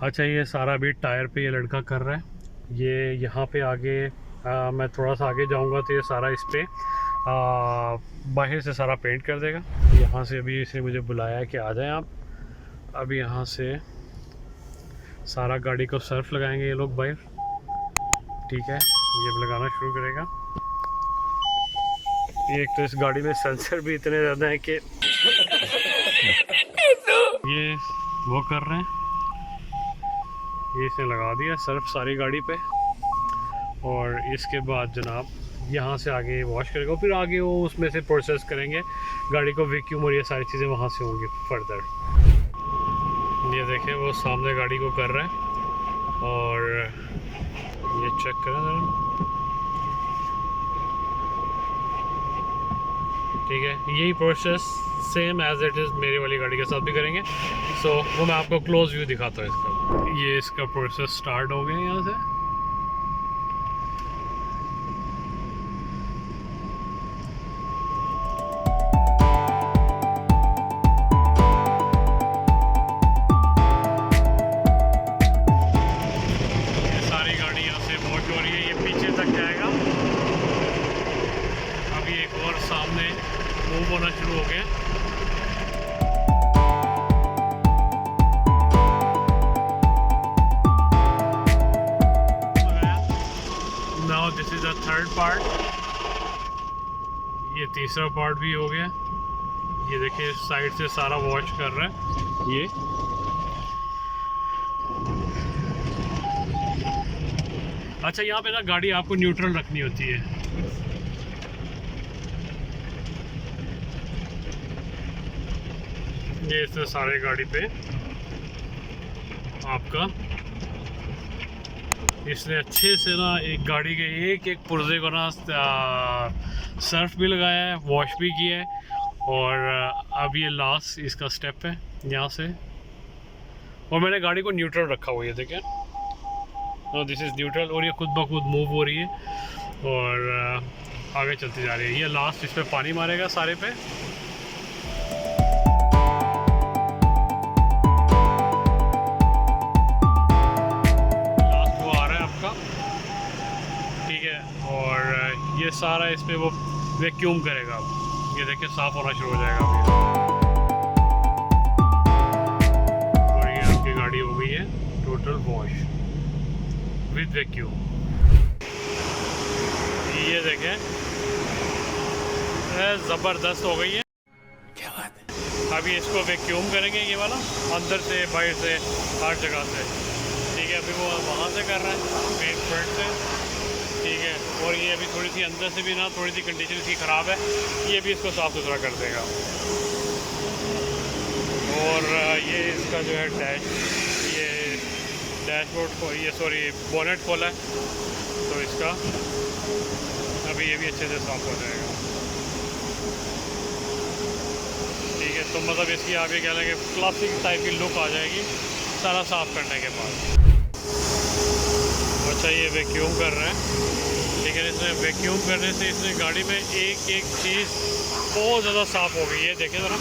अच्छा, ये सारा भी टायर पे ये लड़का कर रहा है। ये यहाँ पे आगे मैं थोड़ा सा आगे जाऊँगा तो ये सारा इस पे बाहर से सारा पेंट कर देगा। यहाँ से अभी इसने मुझे बुलाया है कि आ जाएं आप। अभी यहाँ से सारा गाड़ी को सर्फ लगाएंगे ये लोग बाहर। ठीक है, ये लगाना शुरू करेगा। एक तो इस गाड़ी में सेंसर भी इतने ज़्यादा हैं कि ये वो कर रहे हैं। ये इसने लगा दिया सर्फ सारी गाड़ी पे, और इसके बाद जनाब यहाँ से आगे वॉश करेगा, फिर आगे वो उसमें से प्रोसेस करेंगे गाड़ी को, वैक्यूम और ये सारी चीज़ें वहाँ से होंगी फर्दर। ये देखें वो सामने गाड़ी को कर रहा है, और ये चेक करें ज़रा। ठीक है, यही process same as it is मेरी वाली गाड़ी के साथ भी करेंगे। सो वो मैं आपको क्लोज व्यू दिखाता हूँ इसका। ये इसका प्रोसेस स्टार्ट हो गया यहाँ से। ये सारी गाड़ी यहाँ से वॉश हो रही है, ये पीछे तक जाएगा। अभी एक और सामने मूव होना शुरू हो गया। Now this is the third part. ये तीसरा पार्ट भी हो गया। ये देखिए साइड से सारा वॉश कर रहा है ये। अच्छा, यहाँ पे ना गाड़ी आपको न्यूट्रल रखनी होती है। ये इससे सारे गाड़ी पे आपका इसने अच्छे से ना एक गाड़ी के एक एक पुर्जे को ना सर्फ भी लगाया है, वॉश भी किया है। और अब ये लास्ट इसका स्टेप है यहाँ से। और मैंने गाड़ी को न्यूट्रल रखा हुआ है, देखें दिस इज़ न्यूट्रल, और ये खुद ब खुद मूव हो रही है और आगे चलती जा रही है। ये लास्ट इस पर पानी मारेगा सारे पे। ठीक है, और ये सारा इस पे वो वैक्यूम करेगा। ये देखिए साफ होना शुरू हो जाएगा अभी। और ये आपकी गाड़ी हो गई है टोटल वॉश विद वैक्यूम। ये देखें ज़बरदस्त हो गई है। क्या बात है। अभी इसको वैक्यूम करेंगे ये वाला, अंदर से बाहर से हर जगह से। ठीक है, अभी वो वहाँ से कर रहा है मेन फ्रंट से। ठीक है, और ये अभी थोड़ी सी अंदर से भी ना थोड़ी सी कंडीशन इसकी ख़राब है, ये भी इसको साफ़ सुथरा कर देगा। और ये इसका जो है ये डैशबोर्ड को ये बोनेट खोला है, तो इसका अभी ये भी अच्छे से साफ़ हो जाएगा। ठीक है, तो मतलब इसकी आगे क्या लगे क्लासिक टाइप की लुक आ जाएगी सारा साफ़ करने के बाद। अच्छा, ये वैक्यूम कर रहे हैं। ठीक है, इसने वैक्यूम करने से इसने गाड़ी में एक एक चीज़ बहुत ज़्यादा साफ़ हो गई है। देखें ज़रा।